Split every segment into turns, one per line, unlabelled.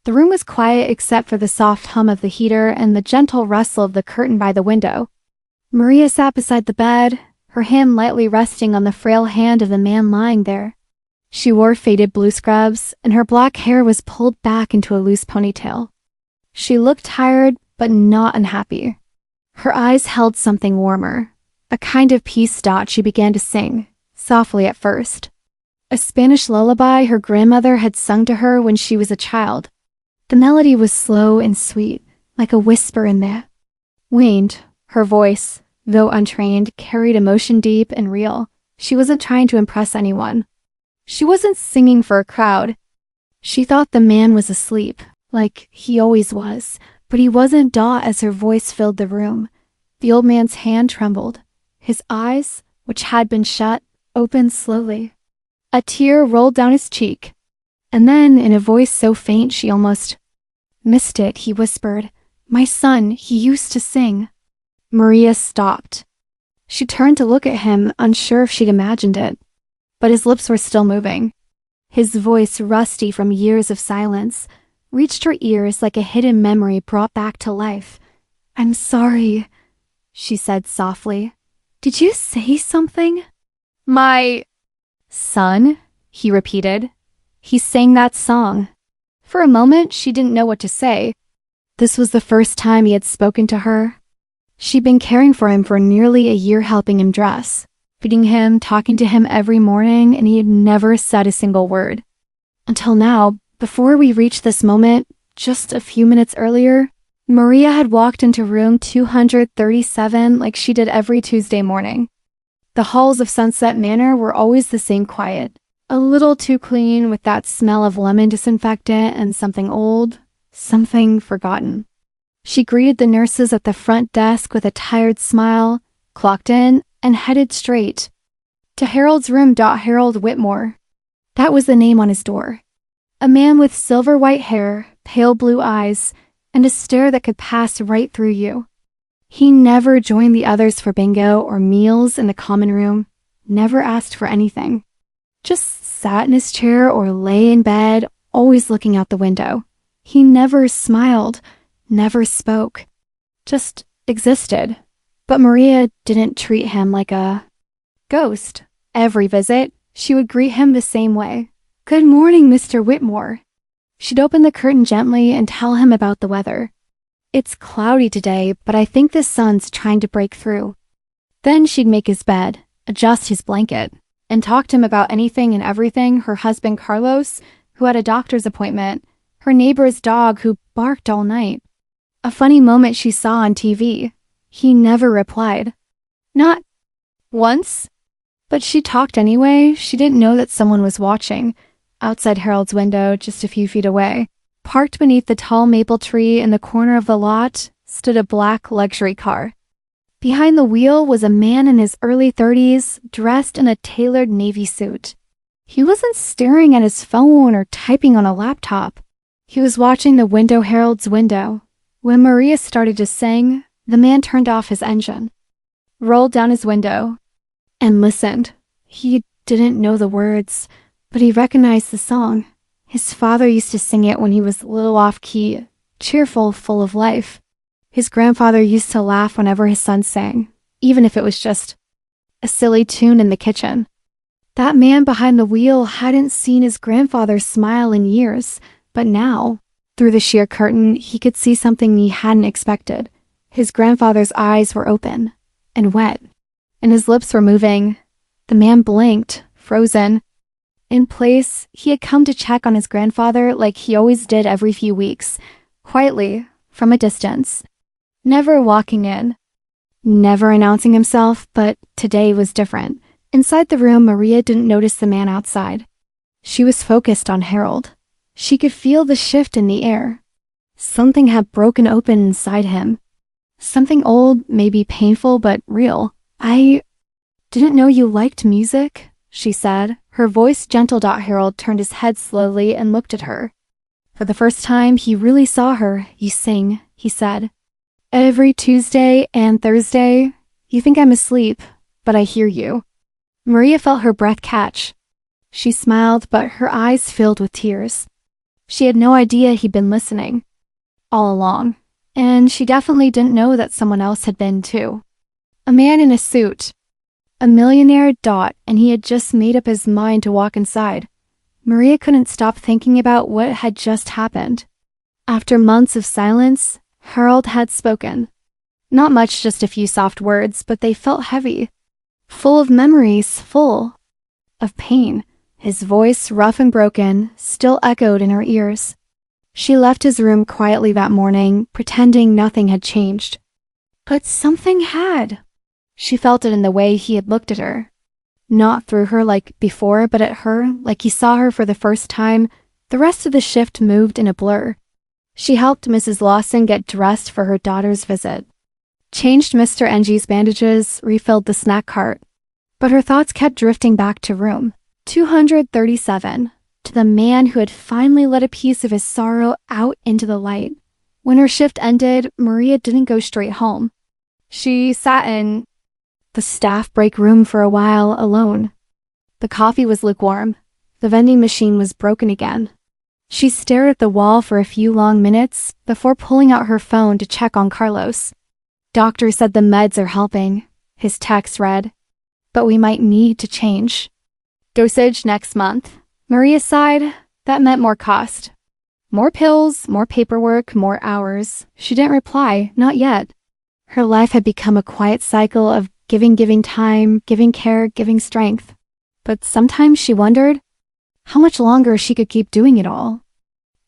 The room was quiet except for the soft hum of the heater and the gentle rustle of the curtain by the window. Maria sat beside the bed, her hand lightly resting on the frail hand of the man lying there. She wore faded blue scrubs, and her black hair was pulled back into a loose ponytail. She looked tired, but not unhappy. Her eyes held something warmer, a kind of peace dot. She began to sing, softly at first. A Spanish lullaby her grandmother had sung to her when she was a child. The melody was slow and sweet, like a whisper in the wind. Her voice, though untrained, carried emotion deep and real. She wasn't trying to impress anyone. She wasn't singing for a crowd. She thought the man was asleep, like he always was, but he wasn't. As her voice filled the room, the old man's hand trembled. His eyes, which had been shut, opened slowly. A tear rolled down his cheek, and then, in a voice so faint she almost missed it, he whispered, "My son, he used to sing." Maria stopped. She turned to look at him, unsure if she'd imagined it. But his lips were still moving. His voice, rusty from years of silence, reached her ears like a hidden memory brought back to life. "I'm sorry," she said softly. "Did you say something?" "My son," he repeated. He sang that song. For a moment, she didn't know what to say. This was the first time he had spoken to her. She'd been caring for him for nearly a year, helping him dress, feeding him, talking to him every morning, and he had never said a single word. Until now, before we reached this moment, just a few minutes earlier, Maria had walked into room 237 like she did every Tuesday morning. The halls of Sunset Manor were always the same quiet, a little too clean with that smell of lemon disinfectant and something old, something forgotten. She greeted the nurses at the front desk with a tired smile, clocked in, and headed straight to Harold's room. Harold Whitmore. That was the name on his door. A man with silver white hair, pale blue eyes, and a stare that could pass right through you. He never joined the others for bingo or meals in the common room, never asked for anything. Just sat in his chair or lay in bed, always looking out the window. He never smiled, never spoke, just existed. But Maria didn't treat him like a ghost. Every visit, she would greet him the same way. "Good morning, Mr. Whitmore." She'd open the curtain gently and tell him about the weather. "It's cloudy today, but I think the sun's trying to break through." Then she'd make his bed, adjust his blanket, and talk to him about anything and everything: her husband Carlos, who had a doctor's appointment, her neighbor's dog who barked all night, a funny moment she saw on TV. He never replied. Not once. But she talked anyway. She didn't know that someone was watching. Outside Harold's window, just a few feet away, parked beneath the tall maple tree in the corner of the lot, stood a black luxury car. Behind the wheel was a man in his early 30s, dressed in a tailored navy suit. He wasn't staring at his phone or typing on a laptop. He was watching the window, Harold's window. When Maria started to sing, the man turned off his engine, rolled down his window, and listened. He didn't know the words, but he recognized the song. His father used to sing it when he was a little off-key, cheerful, full of life. His grandfather used to laugh whenever his son sang, even if it was just a silly tune in the kitchen. That man behind the wheel hadn't seen his grandfather smile in years, but now, through the sheer curtain, he could see something he hadn't expected. His grandfather's eyes were open and wet, and his lips were moving. The man blinked, frozen. In place, he had come to check on his grandfather like he always did every few weeks, quietly, from a distance. Never walking in, never announcing himself, but today was different. Inside the room, Maria didn't notice the man outside. She was focused on Harold. She could feel the shift in the air. Something had broken open inside him. Something old, maybe painful, but real. "I didn't know you liked music," she said. Her voice gentle. Harold turned his head slowly and looked at her. For the first time, he really saw her. "You sing," he said. "Every Tuesday and Thursday. You think I'm asleep, but I hear you." Maria felt her breath catch. She smiled, but her eyes filled with tears. She had no idea he'd been listening all along, and she definitely didn't know that someone else had been too. A man in a suit. A millionaire, and he had just made up his mind to walk inside. Maria couldn't stop thinking about what had just happened. After months of silence, Harold had spoken. Not much, just a few soft words, but they felt heavy. Full of memories, full of pain. His voice, rough and broken, still echoed in her ears. She left his room quietly that morning, pretending nothing had changed. But something had. She felt it in the way he had looked at her. Not through her like before, but at her, like he saw her for the first time. The rest of the shift moved in a blur. She helped Mrs. Lawson get dressed for her daughter's visit. Changed Mr. Ng's bandages, refilled the snack cart. But her thoughts kept drifting back to room 237, to the man who had finally let a piece of his sorrow out into the light. When her shift ended, Maria didn't go straight home. She sat in the staff break room for a while alone. The coffee was lukewarm. The vending machine was broken again. She stared at the wall for a few long minutes before pulling out her phone to check on Carlos. Doctor said the meds are helping. His text read, "But we might need to change. Dosage next month." Maria sighed. That meant more cost. More pills, more paperwork, more hours. She didn't reply, not yet. Her life had become a quiet cycle of giving time, giving care, giving strength. But sometimes she wondered how much longer she could keep doing it all.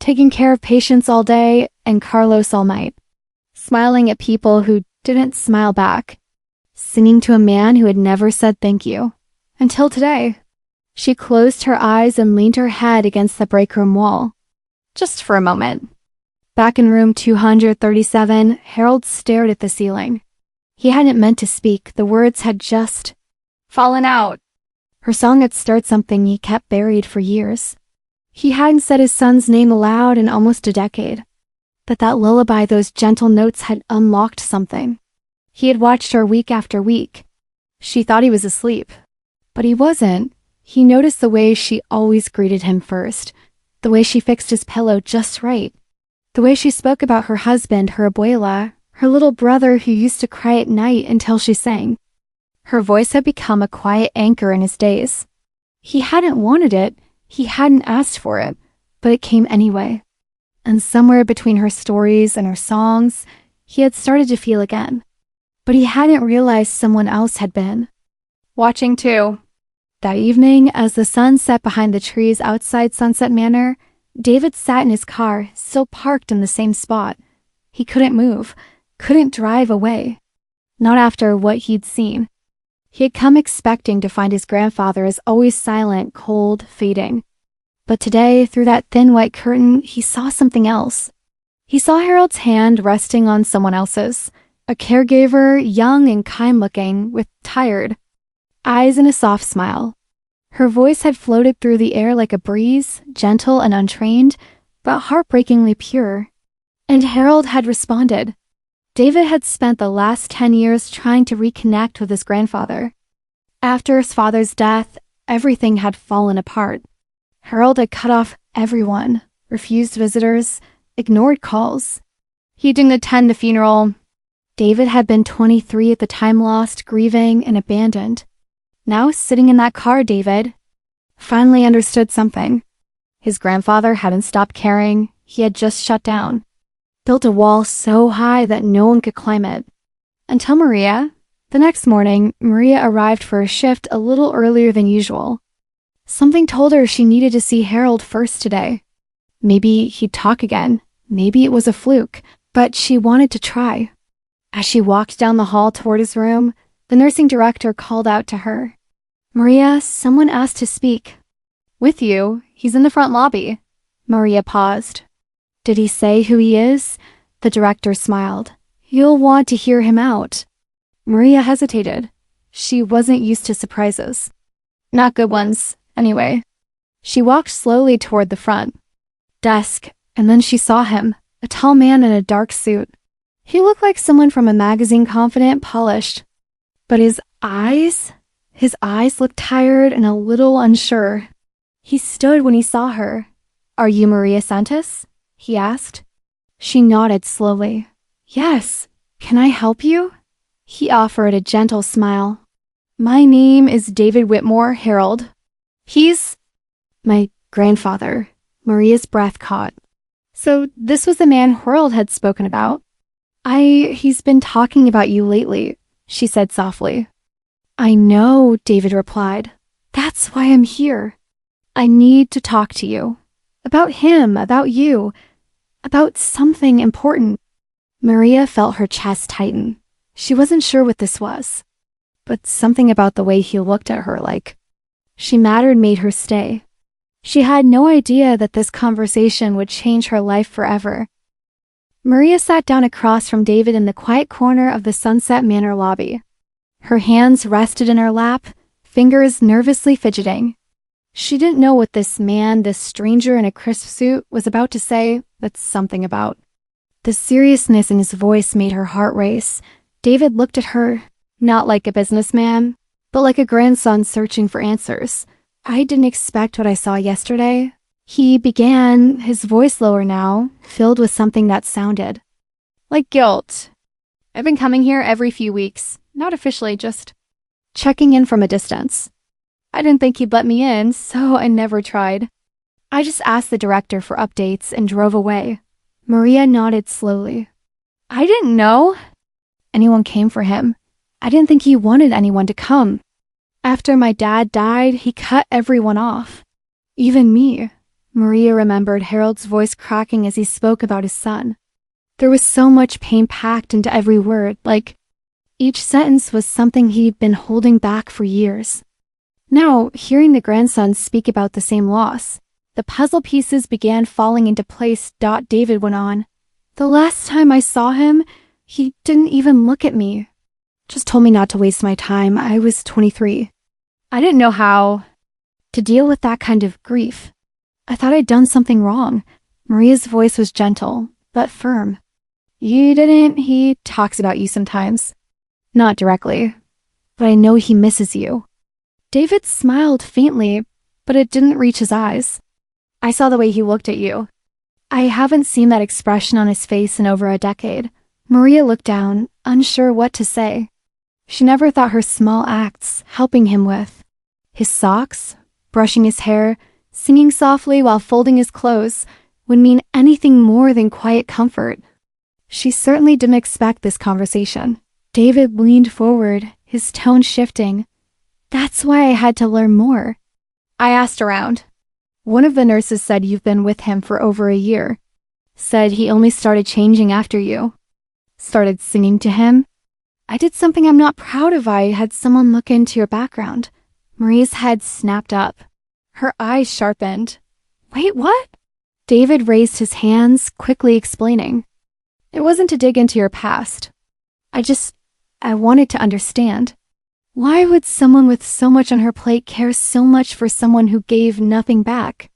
Taking care of patients all day and Carlos all night. Smiling at people who didn't smile back. Singing to a man who had never said thank you. Until today. She closed her eyes and leaned her head against the break room wall. Just for a moment. Back in room 237, Harold stared at the ceiling. He hadn't meant to speak. The words had just fallen out. Her song had stirred something he kept buried for years. He hadn't said his son's name aloud in almost a decade. But that lullaby, those gentle notes had unlocked something. He had watched her week after week. She thought he was asleep. But he wasn't. He noticed the way she always greeted him first. The way she fixed his pillow just right. The way she spoke about her husband, her abuela, her little brother who used to cry at night until she sang. Her voice had become a quiet anchor in his days. He hadn't wanted it, he hadn't asked for it, but it came anyway. And somewhere between her stories and her songs, he had started to feel again. But he hadn't realized someone else had been. Watching too. That evening, as the sun set behind the trees outside Sunset Manor, David sat in his car, still parked in the same spot. He couldn't move, couldn't drive away. Not after what he'd seen. He had come expecting to find his grandfather as always silent, cold, fading. But today, through that thin white curtain, he saw something else. He saw Harold's hand resting on someone else's. A caregiver, young and kind-looking, with tired eyes and a soft smile. Her voice had floated through the air like a breeze, gentle and untrained, but heartbreakingly pure. And Harold had responded. David had spent the last 10 years trying to reconnect with his grandfather. After his father's death, everything had fallen apart. Harold had cut off everyone, refused visitors, ignored calls. He didn't attend the funeral. David had been 23 at the time, lost, grieving, and abandoned. Now, sitting in that car, David finally understood something. His grandfather hadn't stopped caring. He had just shut down. Built a wall so high that no one could climb it. Until Maria. The next morning, Maria arrived for a shift a little earlier than usual. Something told her she needed to see Harold first today. Maybe he'd talk again. Maybe it was a fluke. But she wanted to try. As she walked down the hall toward his room, the nursing director called out to her. "Maria, someone asked to speak." "With you? He's in the front lobby." Maria paused. "Did he say who he is?" The director smiled. "You'll want to hear him out." Maria hesitated. She wasn't used to surprises. Not good ones, anyway. She walked slowly toward the front desk, and then she saw him, a tall man in a dark suit. He looked like someone from a magazine, confident, polished. But his eyes looked tired and a little unsure. He stood when he saw her, Are you Maria Santos? He asked. She nodded slowly. Yes. Can I help you? He offered a gentle smile. My name is David Whitmore Harold. He's my grandfather. Maria's breath caught. So this was the man Harold had spoken about. He's been talking about you lately, she said softly. I know, David replied. That's why I'm here. I need to talk to you. About him, about you, about something important. Maria felt her chest tighten. She wasn't sure what this was, but something about the way he looked at her like she mattered made her stay. She had no idea that this conversation would change her life forever. Maria sat down across from David in the quiet corner of the Sunset Manor lobby. Her hands rested in her lap, fingers nervously fidgeting. She didn't know what this man, this stranger in a crisp suit, was about to say, but something about. The seriousness in his voice made her heart race. David looked at her, not like a businessman, but like a grandson searching for answers. I didn't expect what I saw yesterday. He began, his voice lower now, filled with something that sounded like guilt. I've been coming here every few weeks, not officially, just checking in from a distance. I didn't think he'd let me in, so I never tried. I just asked the director for updates and drove away. Maria nodded slowly. I didn't know anyone came for him. I didn't think he wanted anyone to come. After my dad died, he cut everyone off. Even me. Maria remembered Harold's voice cracking as he spoke about his son. There was so much pain packed into every word, like each sentence was something he'd been holding back for years. Now, hearing the grandson speak about the same loss, the puzzle pieces began falling into place. David went on. The last time I saw him, he didn't even look at me. Just told me not to waste my time. I was 23. I didn't know how to deal with that kind of grief. I thought I'd done something wrong. Maria's voice was gentle, but firm. You didn't. He talks about you sometimes. Not directly, but I know he misses you. David smiled faintly, but it didn't reach his eyes. I saw the way he looked at you. I haven't seen that expression on his face in over a decade. Maria looked down, unsure what to say. She never thought her small acts, helping him with his socks, brushing his hair, singing softly while folding his clothes, would mean anything more than quiet comfort. She certainly didn't expect this conversation. David leaned forward, his tone shifting. That's why I had to learn more. I asked around. One of the nurses said you've been with him for over a year. Said he only started changing after you. Started singing to him. I did something I'm not proud of. I had someone look into your background. Maria's head snapped up. Her eyes sharpened. Wait, what? David raised his hands, quickly explaining. It wasn't to dig into your past. I wanted to understand. Why would someone with so much on her plate care so much for someone who gave nothing back?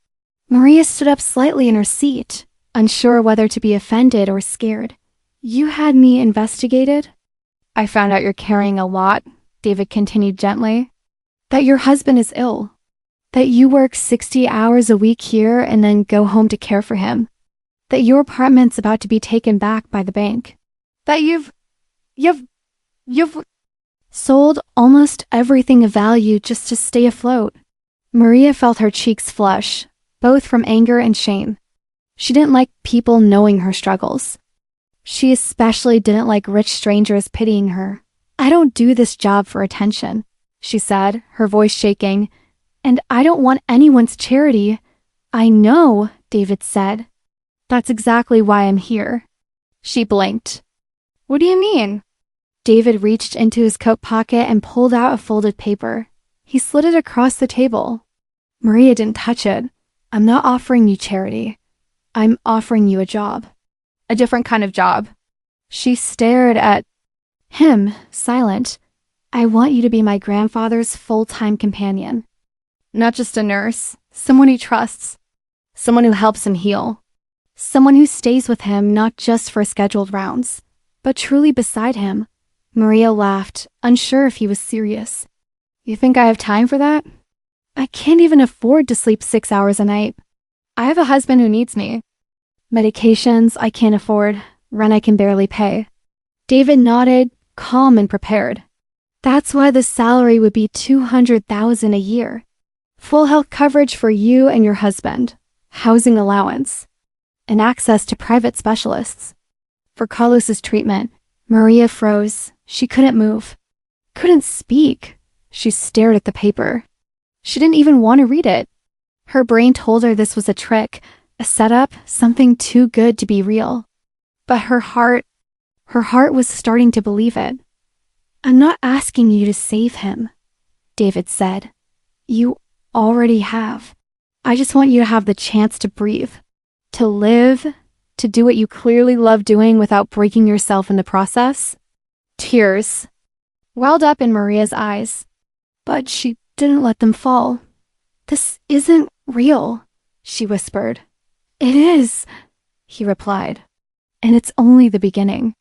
Maria stood up slightly in her seat, unsure whether to be offended or scared. You had me investigated? I found out you're carrying a lot, David continued gently. That your husband is ill. That you work 60 hours a week here and then go home to care for him. That your apartment's about to be taken back by the bank. That you've sold almost everything of value just to stay afloat. Maria felt her cheeks flush, both from anger and shame. She didn't like people knowing her struggles. She especially didn't like rich strangers pitying her. I don't do this job for attention, she said, her voice shaking. And I don't want anyone's charity. I know, David said. That's exactly why I'm here. She blinked. What do you mean? David reached into his coat pocket and pulled out a folded paper. He slid it across the table. Maria didn't touch it. I'm not offering you charity. I'm offering you a job. A different kind of job. She stared at him, silent. I want you to be my grandfather's full-time companion. Not just a nurse, someone he trusts. Someone who helps him heal. Someone who stays with him not just for scheduled rounds, but truly beside him. Maria laughed, unsure if he was serious. You think I have time for that? I can't even afford to sleep 6 hours a night. I have a husband who needs me. Medications I can't afford, rent I can barely pay. David nodded, calm and prepared. That's why the salary would be $200,000 a year. Full health coverage for you and your husband, housing allowance, and access to private specialists. For Carlos's treatment, Maria froze. She couldn't move. Couldn't speak. She stared at the paper. She didn't even want to read it. Her brain told her this was a trick, a setup, something too good to be real. But her heart was starting to believe it. I'm not asking you to save him, David said. You already have. I just want you to have the chance to breathe, to live, to do what you clearly love doing without breaking yourself in the process. Tears welled up in Maria's eyes, but she didn't let them fall. This isn't real, she whispered. It is, he replied. And it's only the beginning.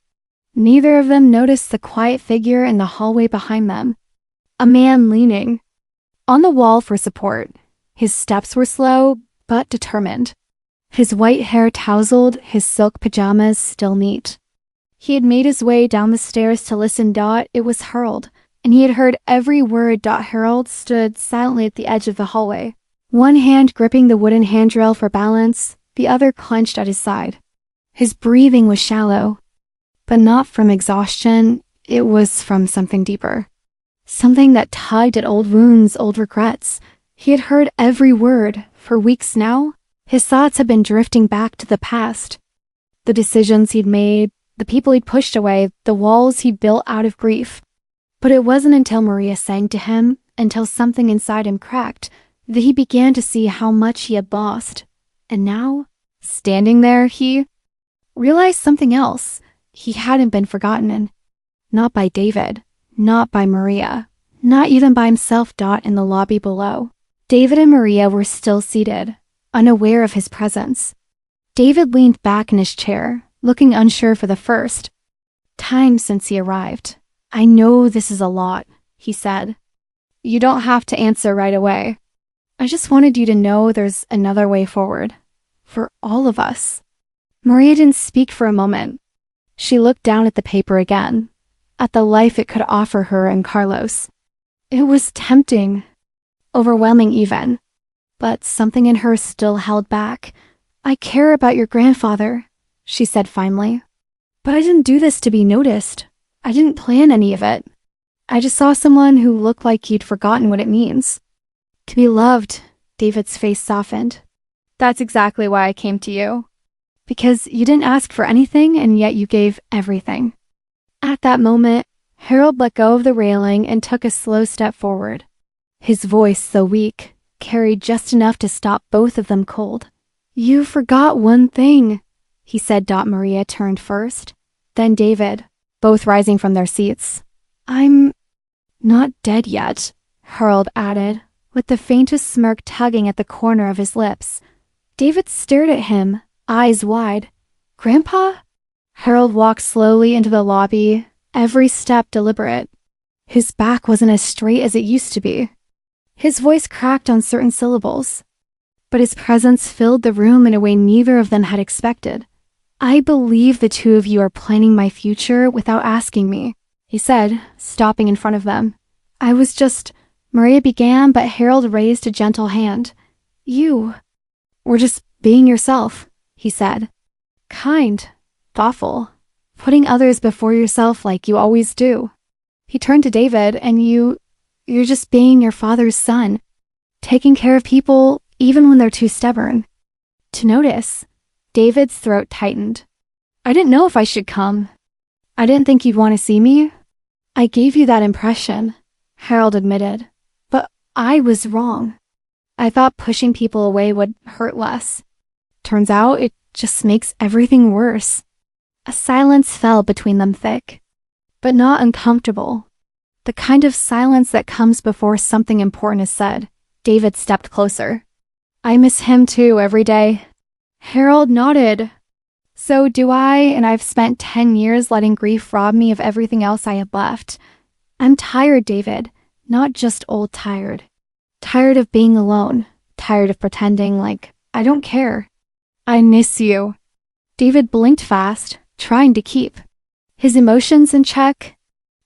Neither of them noticed the quiet figure in the hallway behind them. A man leaning on the wall for support. His steps were slow, but determined. His white hair tousled, his silk pajamas still neat. He had made his way down the stairs to listen. It was Harold, and he had heard every word. Harold stood silently at the edge of the hallway, one hand gripping the wooden handrail for balance, the other clenched at his side. His breathing was shallow, but not from exhaustion. It was from something deeper. Something that tugged at old wounds, old regrets. He had heard every word. For weeks now, his thoughts had been drifting back to the past. The decisions he'd made, the people he'd pushed away, the walls he'd built out of grief. But it wasn't until Maria sang to him, until something inside him cracked, that he began to see how much he had lost. And now, standing there, he realized something else. He hadn't been forgotten, and not by David, not by Maria, not even by himself. In the lobby below, David and Maria were still seated, unaware of his presence. David leaned back in his chair, looking unsure for the first time since he arrived. I know this is a lot, he said. You don't have to answer right away. I just wanted you to know there's another way forward. For all of us. Maria didn't speak for a moment. She looked down at the paper again, at the life it could offer her and Carlos. It was tempting, overwhelming even, but something in her still held back. I care about your grandfather, she said finally. But I didn't do this to be noticed. I didn't plan any of it. I just saw someone who looked like he'd forgotten what it means. To be loved. David's face softened. That's exactly why I came to you. Because you didn't ask for anything, and yet you gave everything. At that moment, Harold let go of the railing and took a slow step forward. His voice, though weak, carried just enough to stop both of them cold. You forgot one thing, he said. Maria turned first, then David, both rising from their seats. I'm not dead yet, Harold added, with the faintest smirk tugging at the corner of his lips. David stared at him, eyes wide. Grandpa? Harold walked slowly into the lobby, every step deliberate. His back wasn't as straight as it used to be. His voice cracked on certain syllables, but his presence filled the room in a way neither of them had expected. I believe the two of you are planning my future without asking me, he said, stopping in front of them. I was just... Maria began, but Harold raised a gentle hand. You were just being yourself, he said. Kind, thoughtful, putting others before yourself like you always do. He turned to David, and you're just being your father's son, taking care of people even when they're too stubborn to notice. David's throat tightened. I didn't know if I should come. I didn't think you'd want to see me. I gave you that impression, Harold admitted. But I was wrong. I thought pushing people away would hurt less. Turns out it just makes everything worse. A silence fell between them, thick, but not uncomfortable. The kind of silence that comes before something important is said. David stepped closer. I miss him too every day. Harold nodded. So do I, and I've spent 10 years letting grief rob me of everything else I had left. I'm tired, David. Not just old tired. Tired of being alone. Tired of pretending like I don't care. I miss you. David blinked fast, trying to keep his emotions in check.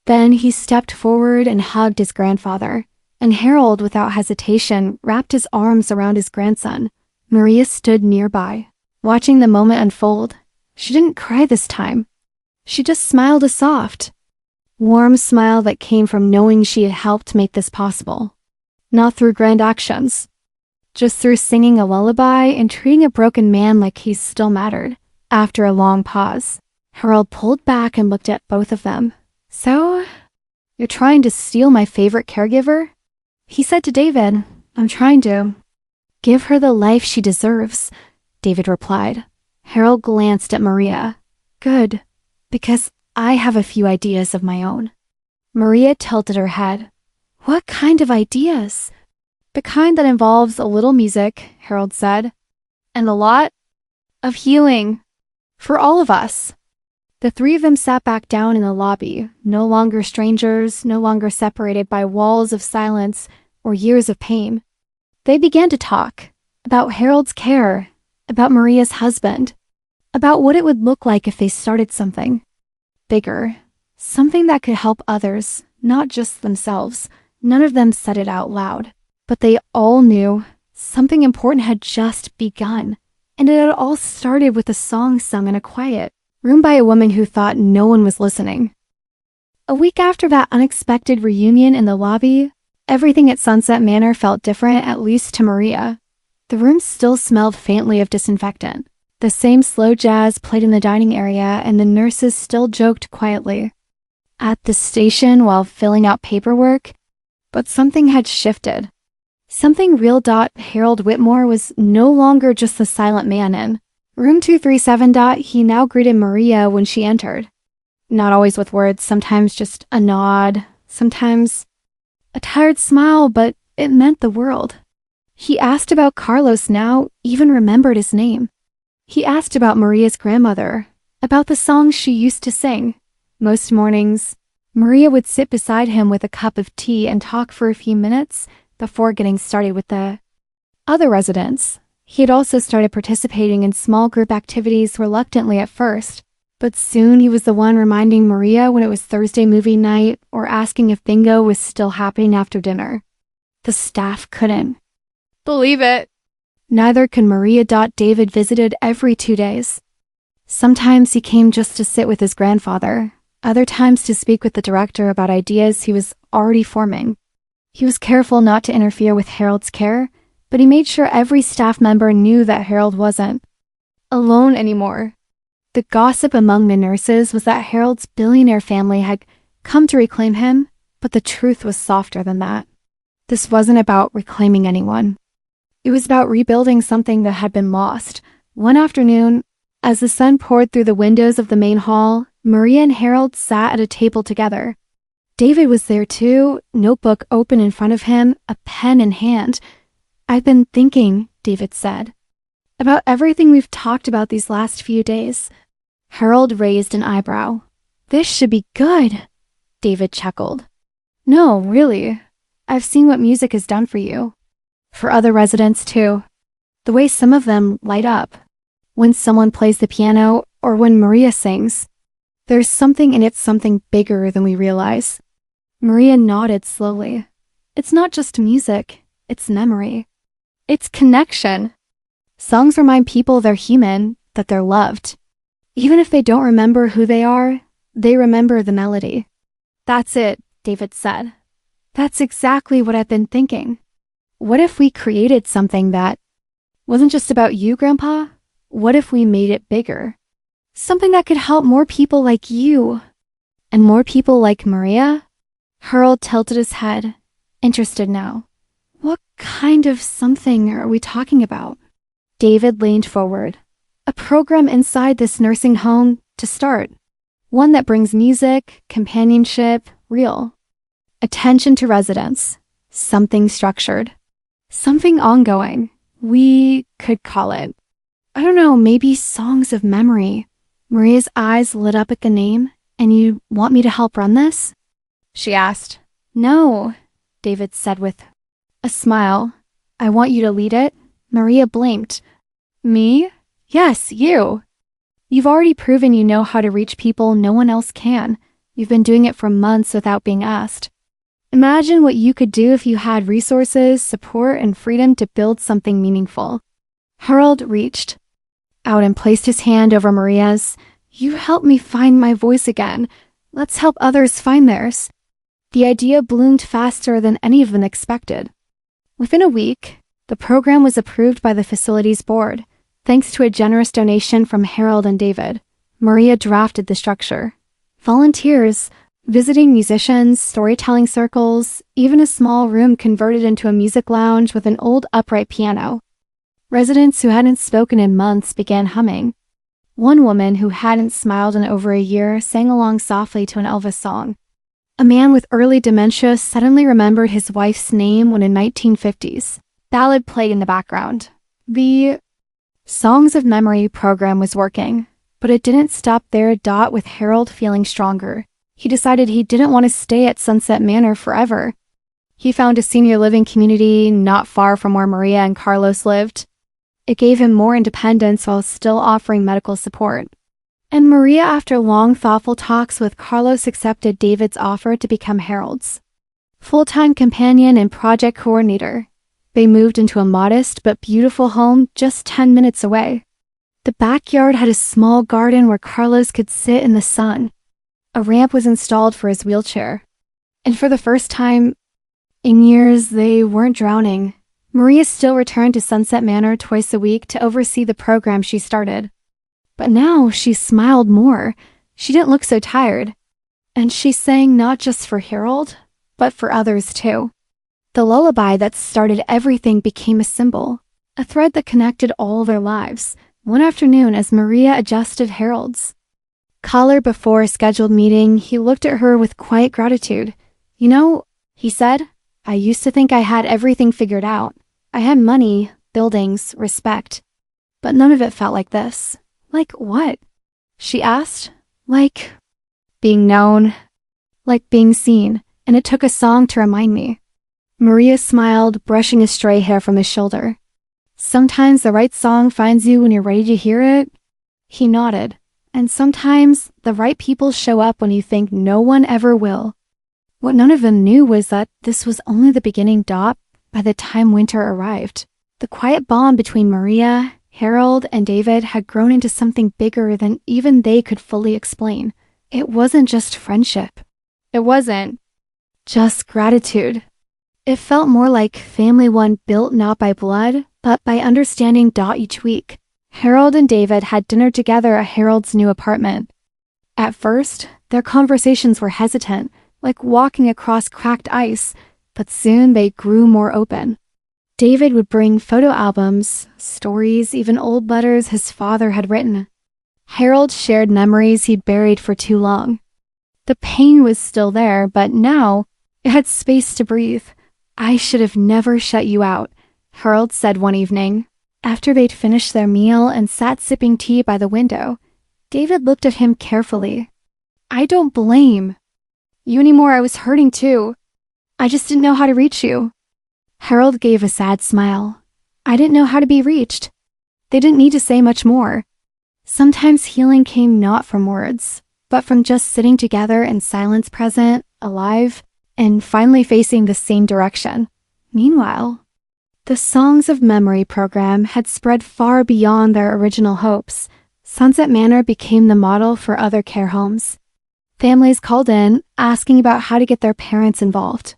Then he stepped forward and hugged his grandfather, and Harold, without hesitation, wrapped his arms around his grandson. Maria stood nearby, watching the moment unfold. She didn't cry this time. She just smiled a soft, warm smile that came from knowing she had helped make this possible. Not through grand actions, just through singing a lullaby and treating a broken man like he still mattered. After a long pause, Harold pulled back and looked at both of them. So, you're trying to steal my favorite caregiver? He said to David, I'm trying to. Give her the life she deserves, David replied. Harold glanced at Maria. Good, because I have a few ideas of my own. Maria tilted her head. What kind of ideas? The kind that involves a little music, Harold said, and a lot of healing for all of us. The three of them sat back down in the lobby, no longer strangers, no longer separated by walls of silence or years of pain. They began to talk about Harold's care, about Maria's husband, about what it would look like if they started something bigger, something that could help others, not just themselves. None of them said it out loud, but they all knew something important had just begun, and it had all started with a song sung in a quiet room by a woman who thought no one was listening. A week after that unexpected reunion in the lobby, everything at Sunset Manor felt different, at least to Maria. The room still smelled faintly of disinfectant. The same slow jazz played in the dining area, and the nurses still joked quietly at the station while filling out paperwork. But something had shifted. Something real. Harold Whitmore was no longer just the silent man in room 237. He now greeted Maria when she entered. Not always with words, sometimes just a nod, sometimes a tired smile, but it meant the world. He asked about Carlos, now even remembered his name. He asked about Maria's grandmother, about the songs she used to sing. Most mornings, Maria would sit beside him with a cup of tea and talk for a few minutes before getting started with the other residents. He had also started participating in small group activities reluctantly at first, but soon he was the one reminding Maria when it was Thursday movie night or asking if bingo was still happening after dinner. The staff couldn't believe it. Neither could Maria. David visited every 2 days. Sometimes he came just to sit with his grandfather, other times to speak with the director about ideas he was already forming. He was careful not to interfere with Harold's care, but he made sure every staff member knew that Harold wasn't alone anymore. The gossip among the nurses was that Harold's billionaire family had come to reclaim him, but the truth was softer than that. This wasn't about reclaiming anyone. It was about rebuilding something that had been lost. One afternoon, as the sun poured through the windows of the main hall, Maria and Harold sat at a table together. David was there too, notebook open in front of him, a pen in hand. I've been thinking, David said, about everything we've talked about these last few days. Harold raised an eyebrow. This should be good, David chuckled. No, really. I've seen what music has done for you. For other residents too. The way some of them light up. When someone plays the piano or when Maria sings. There's something in it, something bigger than we realize. Maria nodded slowly. It's not just music, it's memory. It's connection. Songs remind people they're human, that they're loved. Even if they don't remember who they are, they remember the melody. That's it, David said. That's exactly what I've been thinking. What if we created something that wasn't just about you, Grandpa? What if we made it bigger? Something that could help more people like you. And more people like Maria? Harold tilted his head, interested now. What kind of something are we talking about? David leaned forward. A program inside this nursing home to start. One that brings music, companionship, real attention to residents. Something structured. Something ongoing. We could call it, I don't know, maybe Songs of Memory. Maria's eyes lit up at the name. And you want me to help run this? She asked. No, David said with a smile. I want you to lead it. Maria blinked. Me? Yes, you. You've already proven you know how to reach people no one else can. You've been doing it for months without being asked. Imagine what you could do if you had resources, support, and freedom to build something meaningful. Harold reached out and placed his hand over Maria's. You helped me find my voice again. Let's help others find theirs. The idea bloomed faster than any of them expected. Within a week, the program was approved by the facility's board. Thanks to a generous donation from Harold and David, Maria drafted the structure. Volunteers, visiting musicians, storytelling circles, even a small room converted into a music lounge with an old upright piano. Residents who hadn't spoken in months began humming. One woman who hadn't smiled in over a year sang along softly to an Elvis song. A man with early dementia suddenly remembered his wife's name when a 1950s ballad played in the background. The Songs of Memory program was working, but it didn't stop there. With Harold feeling stronger, he decided he didn't want to stay at Sunset Manor forever. He found a senior living community not far from where Maria and Carlos lived. It gave him more independence while still offering medical support. And Maria, after long, thoughtful talks with Carlos, accepted David's offer to become Harold's full-time companion and project coordinator. They moved into a modest but beautiful home just 10 minutes away. The backyard had a small garden where Carlos could sit in the sun. A ramp was installed for his wheelchair. And for the first time in years, they weren't drowning. Maria still returned to Sunset Manor twice a week to oversee the program she started. But now she smiled more. She didn't look so tired. And she sang not just for Harold, but for others too. The lullaby that started everything became a symbol, a thread that connected all their lives. One afternoon, as Maria adjusted Harold's collar before a scheduled meeting, he looked at her with quiet gratitude. You know, he said, I used to think I had everything figured out. I had money, buildings, respect. But none of it felt like this. Like what? She asked. Like being known, like being seen, and it took a song to remind me. Maria smiled, brushing a stray hair from his shoulder. Sometimes the right song finds you when you're ready to hear it. He nodded. And sometimes the right people show up when you think no one ever will. What none of them knew was that this was only the beginning. By the time winter arrived, the quiet bond between Maria, Harold, and David had grown into something bigger than even they could fully explain. It wasn't just friendship. It wasn't just gratitude. It felt more like family, one built not by blood, but by understanding. Each week, Harold and David had dinner together at Harold's new apartment. At first, their conversations were hesitant, like walking across cracked ice, but soon they grew more open. David would bring photo albums, stories, even old letters his father had written. Harold shared memories he'd buried for too long. The pain was still there, but now it had space to breathe. I should have never shut you out, Harold said one evening. After they'd finished their meal and sat sipping tea by the window, David looked at him carefully. I don't blame you anymore. I was hurting too. I just didn't know how to reach you. Harold gave a sad smile. I didn't know how to be reached. They didn't need to say much more. Sometimes healing came not from words, but from just sitting together in silence, present, alive, and finally facing the same direction. Meanwhile, the Songs of Memory program had spread far beyond their original hopes. Sunset Manor became the model for other care homes. Families called in, asking about how to get their parents involved.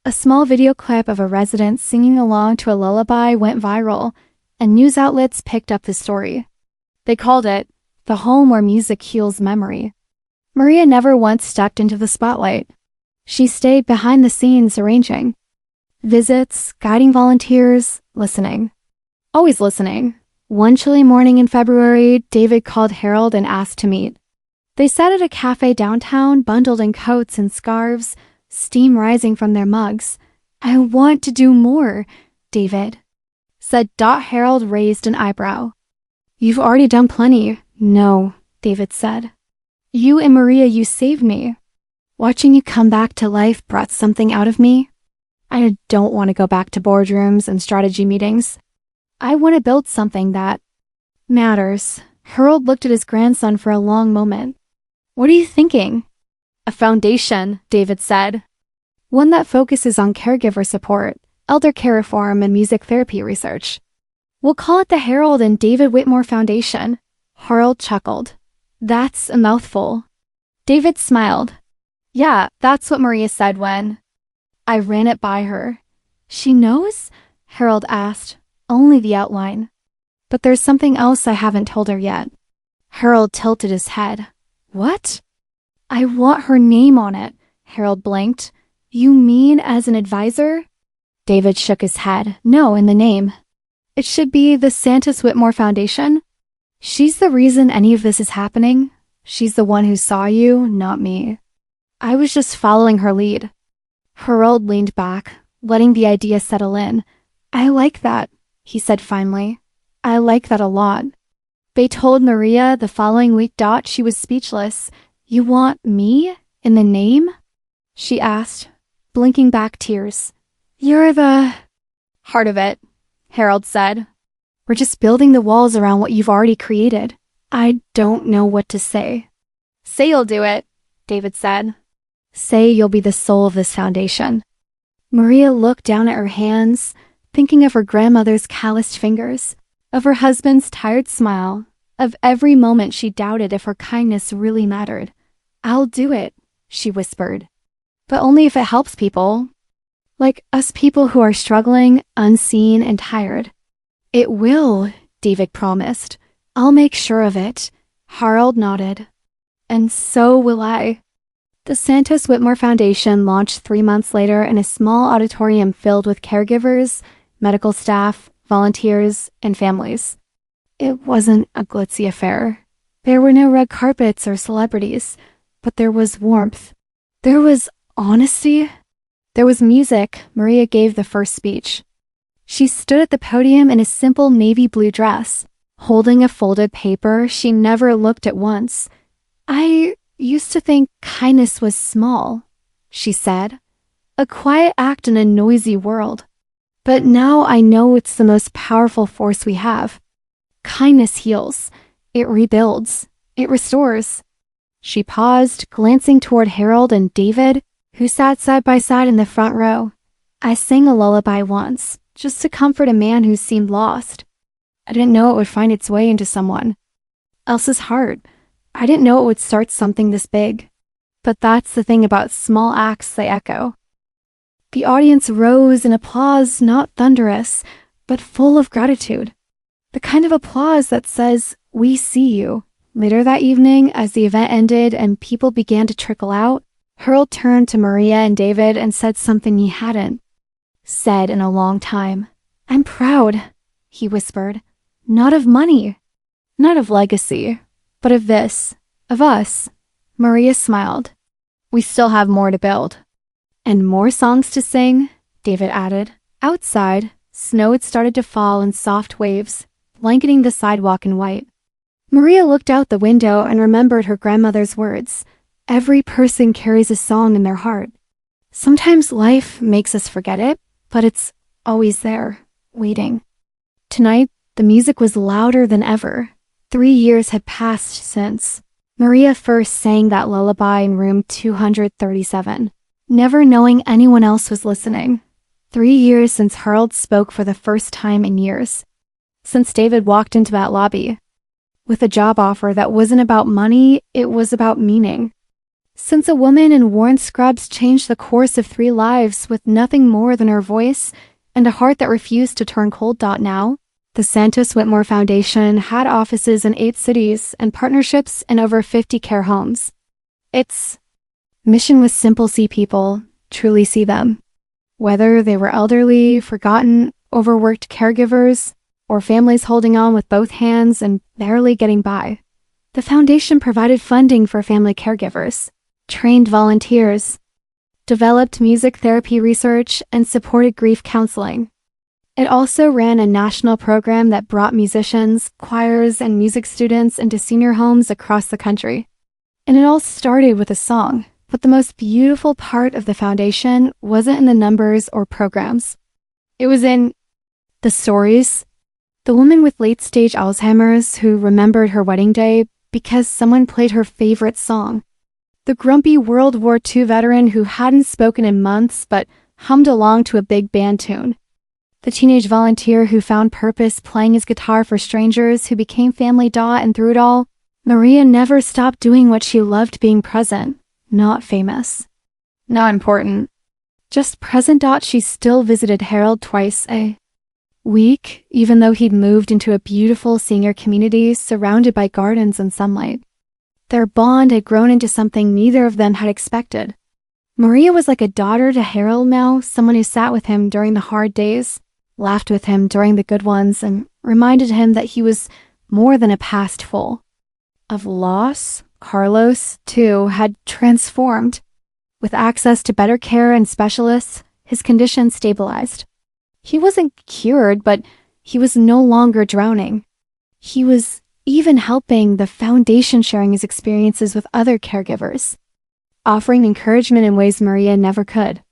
A small video clip of a resident singing along to a lullaby went viral, and news outlets picked up the story. They called it the home where music heals memory. Maria never once stepped into the spotlight. She stayed behind the scenes, arranging visits, guiding volunteers, listening. Always listening. One chilly morning in February, David called Harold and asked to meet. They sat at a cafe downtown, bundled in coats and scarves, steam rising from their mugs. I want to do more, David said. Harold raised an eyebrow. You've already done plenty. No, David said. You and Maria, you saved me. Watching you come back to life brought something out of me. I don't want to go back to boardrooms and strategy meetings. I want to build something that Matters. Harold looked at his grandson for a long moment. What are you thinking? A foundation, David said. One that focuses on caregiver support, elder care reform, and music therapy research. We'll call it the Harold and David Whitmore Foundation. Harold chuckled. That's a mouthful. David smiled. Yeah, that's what Maria said when I ran it by her. She knows? Harold asked. Only the outline. But there's something else I haven't told her yet. Harold tilted his head. What? I want her name on it, Harold blinked. You mean as an advisor? David shook his head. No, in the name. It should be the Santos Whitmore Foundation. She's the reason any of this is happening. She's the one who saw you, not me. I was just following her lead. Harold leaned back, letting the idea settle in. I like that, he said finally. I like that a lot. They told Maria the following week. She was speechless. You want me in the name? She asked, blinking back tears. You're the heart of it, Harold said. We're just building the walls around what you've already created. I don't know what to say. Say you'll do it, David said. Say you'll be the soul of this foundation. Maria looked down at her hands, thinking of her grandmother's calloused fingers, of her husband's tired smile, of every moment she doubted if her kindness really mattered. I'll do it, she whispered. But only if it helps people. Like us people who are struggling, unseen, and tired. It will, David promised. I'll make sure of it. Harold nodded. And so will I. The Santos Whitmore Foundation launched 3 months later in a small auditorium filled with caregivers, medical staff, volunteers, and families. It wasn't a glitzy affair. There were no red carpets or celebrities, but there was warmth. There was honesty. There was music. Maria gave the first speech. She stood at the podium in a simple navy blue dress, holding a folded paper she never looked at once. I used to think kindness was small, she said. A quiet act in a noisy world. But now I know it's the most powerful force we have. Kindness heals. It rebuilds. It restores. She paused, glancing toward Harold and David, who sat side by side in the front row. I sang a lullaby once, just to comfort a man who seemed lost. I didn't know it would find its way into someone else's heart. I didn't know it would start something this big. But that's the thing about small acts, they echo. The audience rose in applause, not thunderous, but full of gratitude. The kind of applause that says, we see you. Later that evening, as the event ended and people began to trickle out, Harold turned to Maria and David and said something he hadn't said in a long time. I'm proud, he whispered. Not of money, not of legacy, but of this, of us. Maria smiled. We still have more to build. And more songs to sing, David added. Outside, snow had started to fall in soft waves, blanketing the sidewalk in white. Maria looked out the window and remembered her grandmother's words. Every person carries a song in their heart. Sometimes life makes us forget it, but it's always there, waiting. Tonight, the music was louder than ever. 3 years had passed since Maria first sang that lullaby in room 237, never knowing anyone else was listening. 3 years since Harold spoke for the first time in years. Since David walked into that lobby with a job offer that wasn't about money, it was about meaning. Since a woman in worn scrubs changed the course of 3 lives with nothing more than her voice and a heart that refused to turn cold. Now, the Santos Whitmore Foundation had offices in 8 cities and partnerships in over 50 care homes. Its mission was simple: see people, truly see them. Whether they were elderly, forgotten, overworked caregivers, or families holding on with both hands and barely getting by. The foundation provided funding for family caregivers, trained volunteers, developed music therapy research, and supported grief counseling. It also ran a national program that brought musicians, choirs, and music students into senior homes across the country. And it all started with a song. But the most beautiful part of the foundation wasn't in the numbers or programs. It was in the stories, The woman with late-stage Alzheimer's who remembered her wedding day because someone played her favorite song. The grumpy World War II veteran who hadn't spoken in months but hummed along to a big band tune. The teenage volunteer who found purpose playing his guitar for strangers who became family dot, and through it all, Maria never stopped doing what she loved, being present, not famous, not important. Just present. She still visited Harold twice a week, even though he'd moved into a beautiful senior community surrounded by gardens and sunlight. Their bond had grown into something neither of them had expected. Maria was like a daughter to Harold now, someone who sat with him during the hard days, laughed with him during the good ones, and reminded him that he was more than a past full of loss. Carlos, too, had transformed. With access to better care and specialists, his condition stabilized. He wasn't cured, but he was no longer drowning. He was even helping the foundation, sharing his experiences with other caregivers, offering encouragement in ways Maria never could.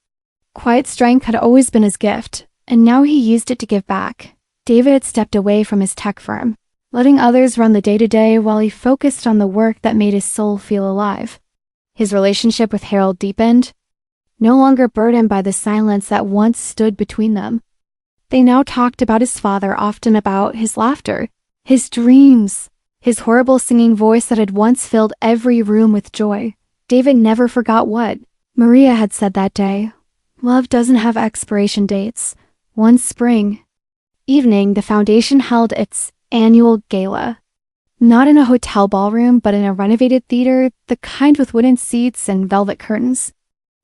Quiet strength had always been his gift, and now he used it to give back. David had stepped away from his tech firm, letting others run the day-to-day while he focused on the work that made his soul feel alive. His relationship with Harold deepened, no longer burdened by the silence that once stood between them. They now talked about his father, often about his laughter, his dreams, his horrible singing voice that had once filled every room with joy. David never forgot what Maria had said that day. Love doesn't have expiration dates. One spring evening, the foundation held its annual gala. Not in a hotel ballroom, but in a renovated theater, the kind with wooden seats and velvet curtains.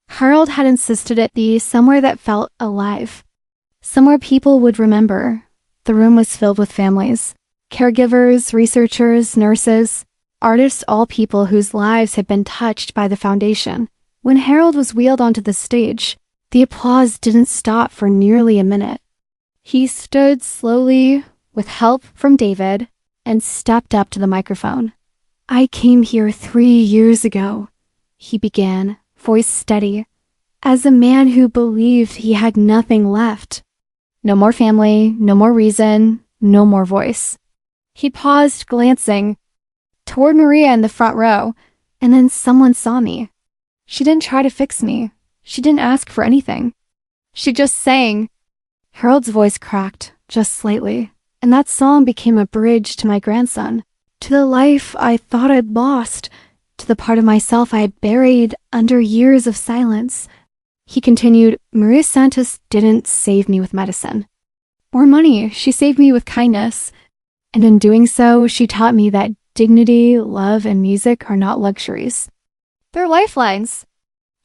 Harold had insisted it be somewhere that felt alive, somewhere people would remember. The room was filled with families, caregivers, researchers, nurses, artists, all people whose lives had been touched by the foundation. When Harold was wheeled onto the stage, the applause didn't stop for nearly a minute. He stood slowly, with help from David, and stepped up to the microphone. "I came here 3 years ago," he began, voice steady, as a man who believed he had nothing left. No more family, no more reason, no more voice. He paused, glancing toward Maria in the front row, and then someone saw me. She didn't try to fix me. She didn't ask for anything. She just sang. Harold's voice cracked, just slightly, and that song became a bridge to my grandson, to the life I thought I'd lost, to the part of myself I had buried under years of silence. He continued, "Maria Santos didn't save me with medicine or money. She saved me with kindness. And in doing so, she taught me that dignity, love, and music are not luxuries. They're lifelines."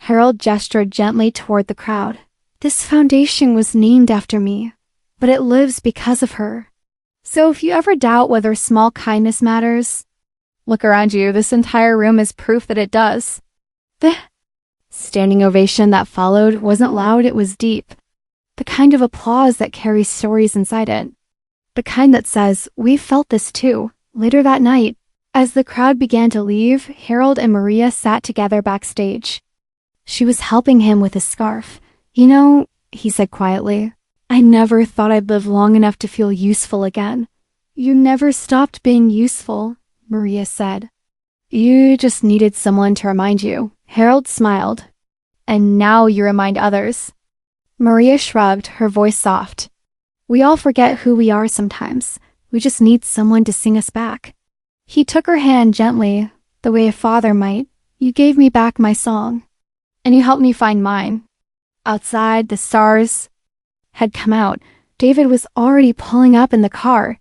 Harold gestured gently toward the crowd. "This foundation was named after me, but it lives because of her. So if you ever doubt whether small kindness matters, look around you. This entire room is proof that it does." The standing ovation that followed wasn't loud, it was deep. The kind of applause that carries stories inside it. The kind that says, "We felt this too." Later that night, as the crowd began to leave, Harold and Maria sat together backstage. She was helping him with his scarf. "You know," he said quietly, "I never thought I'd live long enough to feel useful again." "You never stopped being useful," Maria said. "You just needed someone to remind you." Harold smiled. "And now you remind others." Maria shrugged, her voice soft. "We all forget who we are sometimes. We just need someone to sing us back." He took her hand gently, the way a father might. "You gave me back my song, and you helped me find mine." Outside, the stars had come out. David was already pulling up in the car.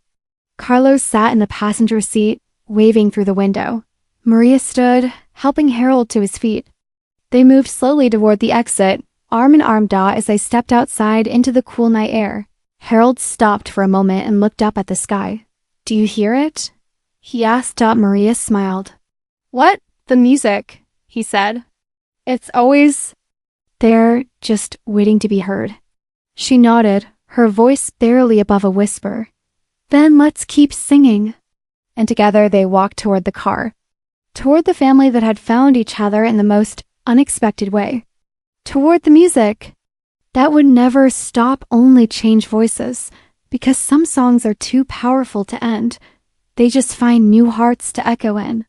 Carlos sat in the passenger seat, waving through the window. Maria stood, helping Harold to his feet. They moved slowly toward the exit, arm in arm as they stepped outside into the cool night air. Harold stopped for a moment and looked up at the sky. "Do you hear it?" he asked. Maria smiled. "What?" "The music," he said. "It's always there, just waiting to be heard." She nodded, her voice barely above a whisper. "Then let's keep singing." And together they walked toward the car, toward the family that had found each other in the most unexpected way, toward the music that would never stop, only change voices, because some songs are too powerful to end. They just find new hearts to echo in.